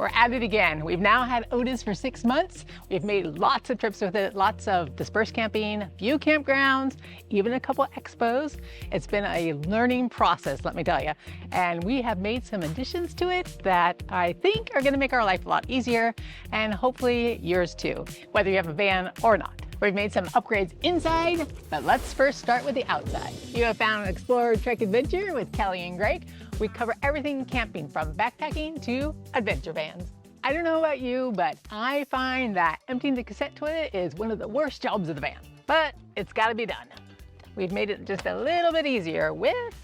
We're at it again. We've now had Otis for 6 months. We've made lots of trips with it, lots of dispersed camping, few campgrounds, even a couple expos. It's been a learning process, let me tell you. And we have made some additions to it that I think are gonna make our life a lot easier, and hopefully yours too, whether you have a van or not. We've made some upgrades inside, but let's first start with the outside. You have found Explorer Trek Adventure with Kelly and Greg. We cover everything camping from backpacking to adventure vans. I don't know about you, but I find that emptying the cassette toilet is one of the worst jobs of the van, but it's gotta be done. We've made it just a little bit easier with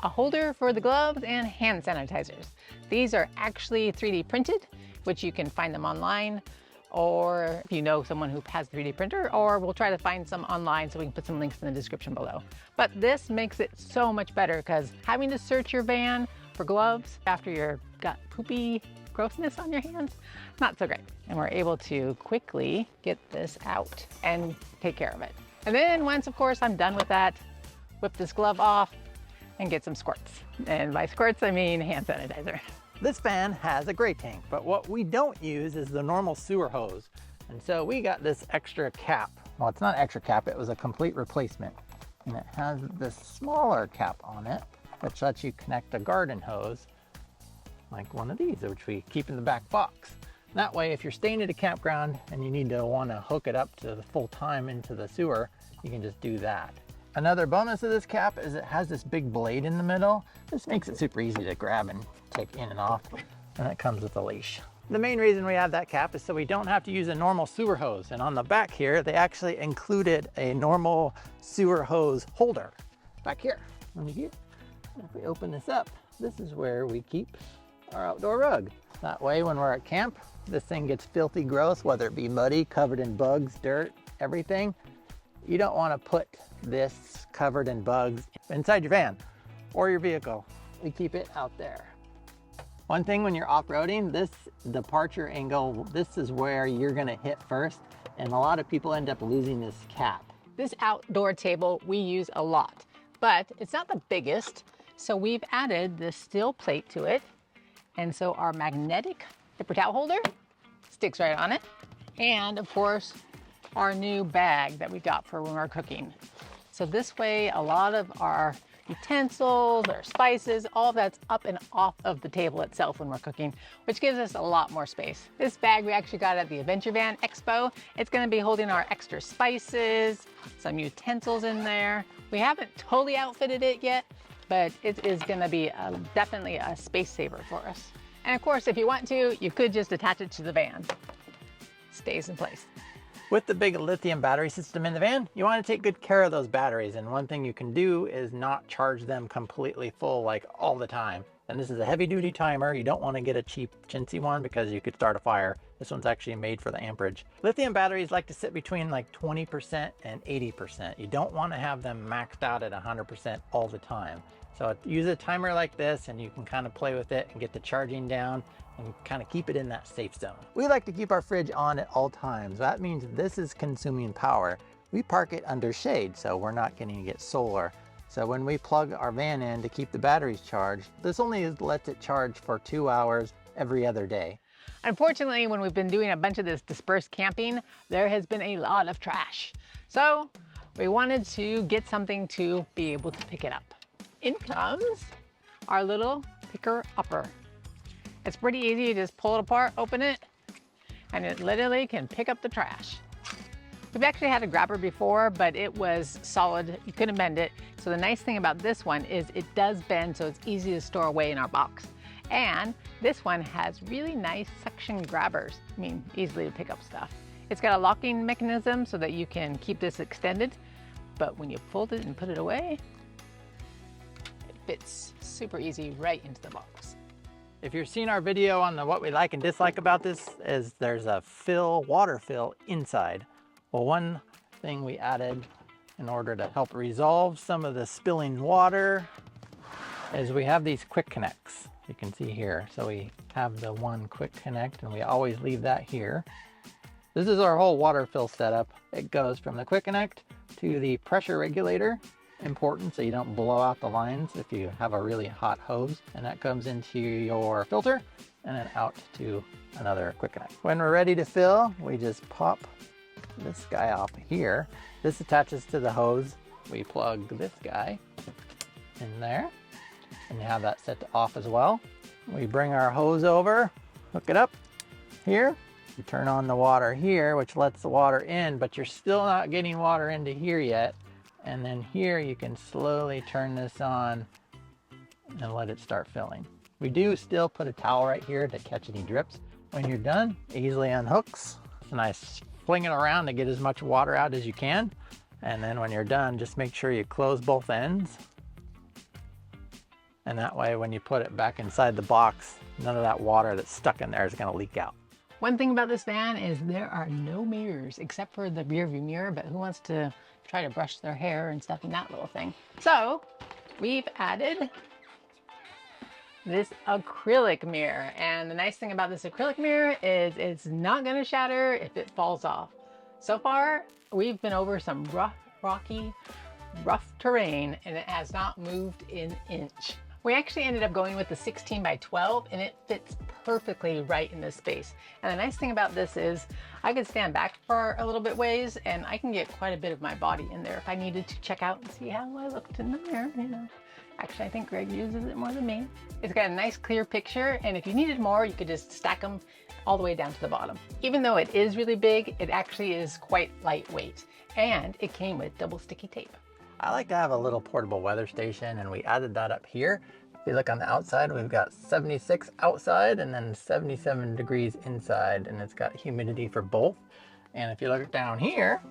a holder for the gloves and hand sanitizers. These are actually 3D printed, which you can find them online, or if you know someone who has a 3D printer, or we'll try to find some online so we can put some links in the description below. But this makes it so much better because having to search your van for gloves after you've got poopy grossness on your hands, not so great. And we're able to quickly get this out and take care of it. And then once, of course, I'm done with that, whip this glove off and get some squirts. And by squirts, I mean hand sanitizer. This van has a gray tank, but what we don't use is the normal sewer hose. And so we got this extra cap. Well, it's not extra cap, it was a complete replacement. And it has this smaller cap on it, which lets you connect a garden hose, like one of these, which we keep in the back box. That way, if you're staying at a campground and you need to want to hook it up to the full time into the sewer, you can just do that. Another bonus of this cap is it has this big blade in the middle. This makes it super easy to grab and take in and off, and it comes with a leash. The main reason we have that cap is so we don't have to use a normal sewer hose. And on the back here, they actually included a normal sewer hose holder. Back here, if we open this up, this is where we keep our outdoor rug. That way, when we're at camp, this thing gets filthy gross, whether it be muddy, covered in bugs, dirt, everything. You don't want to put this covered in bugs inside your van or your vehicle. We keep it out there. One thing when you're off-roading, this departure angle, this is where you're gonna hit first, and a lot of people end up losing this cap. This outdoor table we use a lot, but it's not the biggest, so we've added this steel plate to it, and so our magnetic paper towel holder sticks right on it, and of course, our new bag that we got for when we're cooking. So this way, a lot of our utensils, our spices, all of that's up and off of the table itself when we're cooking, which gives us a lot more space. This bag we actually got at the Adventure Van Expo. It's gonna be holding our extra spices, some utensils in there. We haven't totally outfitted it yet, but it is gonna be definitely a space saver for us. And of course, if you want to, you could just attach it to the van. Stays in place. With the big lithium battery system in the van, you want to take good care of those batteries. And one thing you can do is not charge them completely full like all the time. And this is a heavy duty timer. You don't want to get a cheap chintzy one because you could start a fire. This one's actually made for the amperage. Lithium batteries like to sit between like 20% and 80%. You don't want to have them maxed out at 100% all the time. So use a timer like this and you can kind of play with it and get the charging down and kind of keep it in that safe zone. We like to keep our fridge on at all times. That means this is consuming power. We park it under shade, so we're not going to get solar. So when we plug our van in to keep the batteries charged, this only lets it charge for 2 hours every other day. Unfortunately, when we've been doing a bunch of this dispersed camping, there has been a lot of trash. So we wanted to get something to be able to pick it up. In comes our little picker-upper. It's pretty easy. You just pull it apart, open it, and it literally can pick up the trash. We've actually had a grabber before, but it was solid. You couldn't bend it. So the nice thing about this one is it does bend, so it's easy to store away in our box. And this one has really nice suction grabbers. I mean, easily to pick up stuff. It's got a locking mechanism so that you can keep this extended, but when you fold it and put it away, it fits super easy right into the box. If you've seen our video on what we like and dislike about this, is there's a water fill inside. Well, one thing we added in order to help resolve some of the spilling water is we have these quick connects. You can see here. So we have the one quick connect and we always leave that here. This is our whole water fill setup. It goes from the quick connect to the pressure regulator. Important so you don't blow out the lines if you have a really hot hose, and that comes into your filter, and then out to another quick connect. When we're ready to fill, we just pop this guy off here. This attaches to the hose. We plug this guy in there and you have that set to off as well. We bring our hose over, hook it up here. You turn on the water here, which lets the water in, but you're still not getting water into here yet. And then here you can slowly turn this on and let it start filling. We do still put a towel right here to catch any drips. When you're done, easily unhooks. It's nice, fling it around to get as much water out as you can. And then when you're done, just make sure you close both ends. And that way, when you put it back inside the box, none of that water that's stuck in there is gonna leak out. One thing about this van is there are no mirrors except for the rear view mirror, but who wants to try to brush their hair and stuff in that little thing? So we've added this acrylic mirror. And the nice thing about this acrylic mirror is it's not gonna shatter if it falls off. So far, we've been over some rocky terrain and it has not moved an inch. We actually ended up going with the 16 by 12 and it fits perfectly right in this space. And the nice thing about this is I could stand back for a little bit ways and I can get quite a bit of my body in there if I needed to check out and see how I looked in the mirror, you know. Actually, I think Greg uses it more than me. It's got a nice clear picture, and if you needed more, you could just stack them all the way down to the bottom. Even though it is really big, it actually is quite lightweight, and it came with double sticky tape. I like to have a little portable weather station, and we added that up here. If you look on the outside, we've got 76 outside and then 77 degrees inside, and it's got humidity for both. And if you look down here,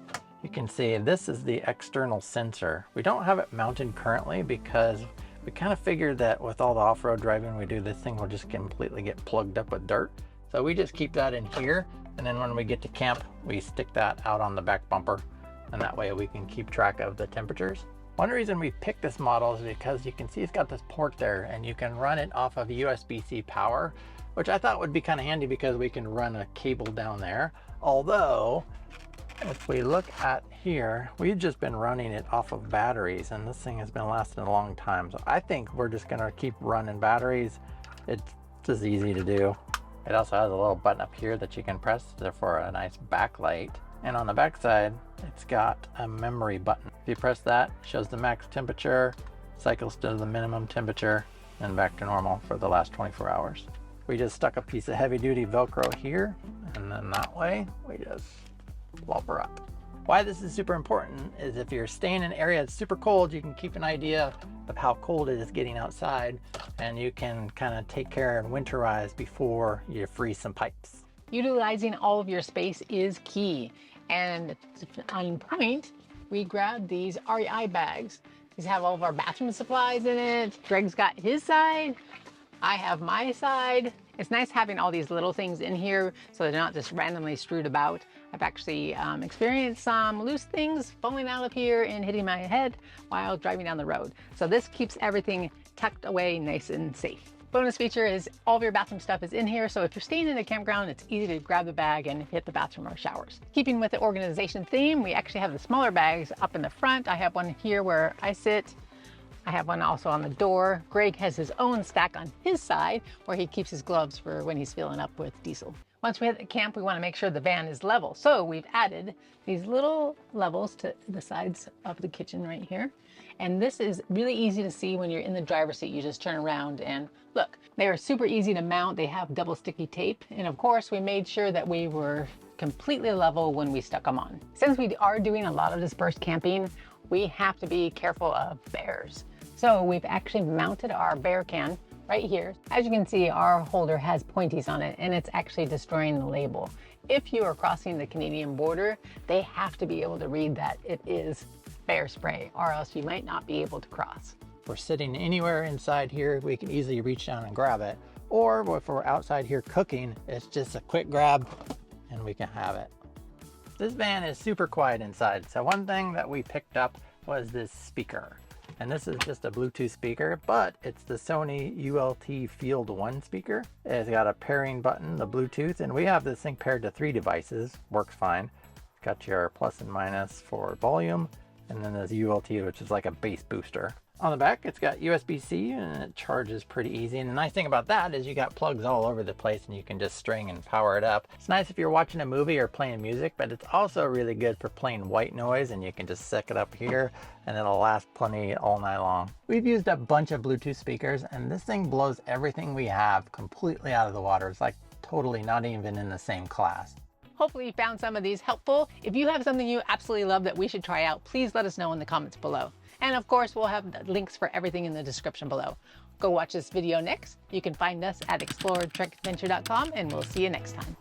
you can see this is the external sensor. We don't have it mounted currently because we kind of figured that with all the off-road driving we do, this thing will just completely get plugged up with dirt. So we just keep that in here, and then when we get to camp, we stick that out on the back bumper, and that way we can keep track of the temperatures. One reason we picked this model is because you can see it's got this port there, and you can run it off of USB-C power, which I thought would be kind of handy because we can run a cable down there. Although, if we look at here, we've just been running it off of batteries, and this thing has been lasting a long time. So I think we're just gonna keep running batteries. It's just easy to do. It also has a little button up here that you can press for a nice backlight. And on the back side, it's got a memory button. If you press that, it shows the max temperature, cycles to the minimum temperature, and back to normal for the last 24 hours. We just stuck a piece of heavy duty Velcro here, and then that way we just plop her up. Why this is super important is if you're staying in an area that's super cold, you can keep an idea of how cold it is getting outside, and you can kind of take care and winterize before you freeze some pipes. Utilizing all of your space is key. And on point, we grabbed these REI bags. These have all of our bathroom supplies in it. Greg's got his side. I have my side. It's nice having all these little things in here so they're not just randomly strewed about. I've actually experienced some loose things falling out of here and hitting my head while driving down the road. So this keeps everything tucked away nice and safe. Bonus feature is all of your bathroom stuff is in here, so if you're staying in a campground, it's easy to grab the bag and hit the bathroom or showers. Keeping with the organization theme, we actually have the smaller bags up in the front. I have one here where I sit. I have one also on the door. Greg has his own stack on his side where he keeps his gloves for when he's filling up with diesel. Once we hit the camp, we want to make sure the van is level. So we've added these little levels to the sides of the kitchen right here. And this is really easy to see when you're in the driver's seat. You just turn around and look. They are super easy to mount. They have double sticky tape. And of course, we made sure that we were completely level when we stuck them on. Since we are doing a lot of dispersed camping, we have to be careful of bears. So we've actually mounted our bear can right here. As you can see, our holder has pointies on it and it's actually destroying the label. If you are crossing the Canadian border, they have to be able to read that it is bear spray or else you might not be able to cross. If we're sitting anywhere inside here, we can easily reach down and grab it. Or if we're outside here cooking, it's just a quick grab and we can have it. This van is super quiet inside. So one thing that we picked up was this speaker. And this is just a Bluetooth speaker, but it's the Sony ULT Field 1 speaker. It's got a pairing button, the Bluetooth, and we have this thing paired to 3 devices, works fine. It's got your plus and minus for volume, and then there's ULT, which is like a bass booster. On the back, it's got USB-C and it charges pretty easy. And the nice thing about that is you got plugs all over the place and you can just string and power it up. It's nice if you're watching a movie or playing music, but it's also really good for playing white noise, and you can just stick it up here and it'll last plenty all night long. We've used a bunch of Bluetooth speakers, and this thing blows everything we have completely out of the water. It's like totally not even in the same class. Hopefully you found some of these helpful. If you have something you absolutely love that we should try out, please let us know in the comments below. And of course, we'll have the links for everything in the description below. Go watch this video next. You can find us at exploretrekadventure.com, and we'll see you next time.